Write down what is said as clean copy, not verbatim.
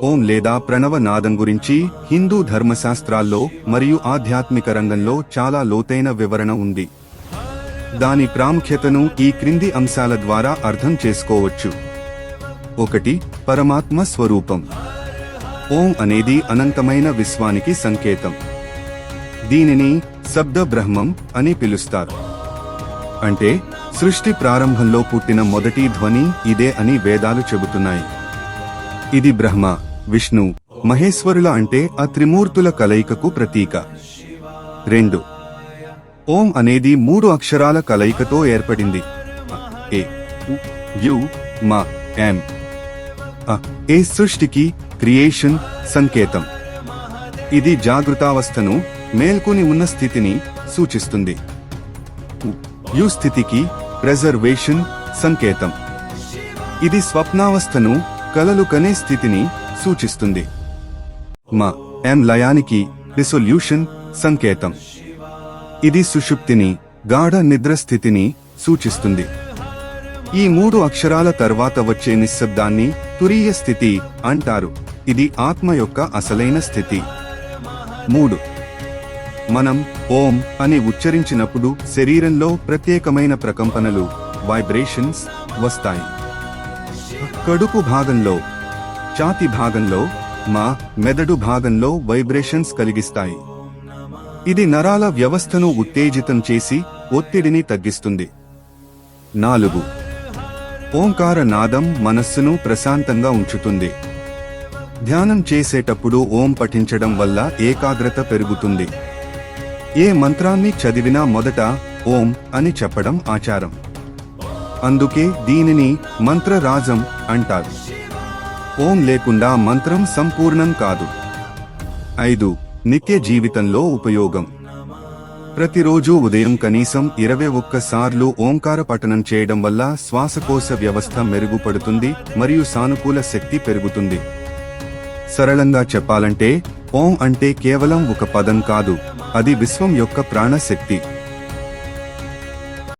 ఓం లేదా ప్రణవ నాదం గురించి హిందూ ధర్మశాస్త్రాల్లో మరియు ఆధ్యాత్మిక రంగంలో చాలా లోతైన వివరణ ఉంది. దాని ప్రాముఖ్యతను ఈ క్రింది అంశాల ద్వారా అర్థం చేసుకోవచ్చు. 1. పరమాత్మ స్వరూపం. ఓం అనేది అనంతమైన విశ్వానికి సంకేతం. దీనిని శబ్ద బ్రహ్మం అని పిలుస్తారు. అంటే సృష్టి ప్రారంభంలో పుట్టిన మొదటి ధ్వని ఇదే అని వేదాలు చెబుతున్నాయి. ఇది బ్రహ్మ, విష్ణు, మహేశ్వరుల అంటే ఆ త్రిమూర్తుల కలయికకు ప్రతీక. 2. ఓం అనేది 3 అక్షరాల కలయికతో ఏర్పడింది. ఏ, ఉ, యు, మ, ఎం. ఏ సృష్టికి, క్రియేషన్ సంకేతం. ఇది జాగృతావస్థను, మేల్కొని ఉన్న స్థితిని సూచిస్తుంది. యు స్థితికి, ప్రెజర్వేషన్ సంకేతం. ఇది స్వప్నావస్థను, కలలు కనే స్థితిని సూచిస్తుంది. మ, ఎం లయానికి, డిసొల్యూషన్ సంకేతం. ఇది సుషుప్తిని, గాఢ నిద్ర స్థితిని సూచిస్తుంది. ఈ 3 అక్షరాల తర్వాత వచ్చే నిశ్శబ్దాన్ని తురీయ స్థితి అంటారు. ఇది ఆత్మ యొక్క అసలైన స్థితి. 3. మనం ఓం అని ఉచ్చరించినప్పుడు శరీరంలో ప్రత్యేకమైన ప్రకంపనలు, వైబ్రేషన్స్ వస్తాయి. కడుపు భాగంలో, ఛాతీ భాగంలో, మా మెదడు భాగంలో వైబ్రేషన్స్ కలిగిస్తాయి. ఇది నరాల వ్యవస్థను ఉత్తేజితం చేసి ఒత్తిడిని తగ్గిస్తుంది. 4. ఓంకార నాదం మనస్సును ప్రశాంతంగా ఉంచుతుంది. ధ్యానం చేసేటప్పుడు ఓం పఠించడం వల్ల ఏకాగ్రత పెరుగుతుంది. ఏ మంత్రాన్ని చదివినా మొదట ఓం అని చెప్పడం ఆచారం. అందుకే దీనిని మంత్రరాజం అంటారు. ఓం లేకుండా మంత్రం సంపూర్ణం కాదు. 5. నిత్య జీవితంలో ఉపయోగం. ప్రతిరోజు ఉదయం కనీసం 21 సార్లు ఓంకార పఠనం చేయడం వల్ల శ్వాసకోశ వ్యవస్థ మెరుగుపడుతుంది మరియు సానుకూల శక్తి పెరుగుతుంది. సరళంగా చెప్పాలంటే ఓం అంటే కేవలం ఒక పదం కాదు, అది విశ్వం యొక్క ప్రాణశక్తి.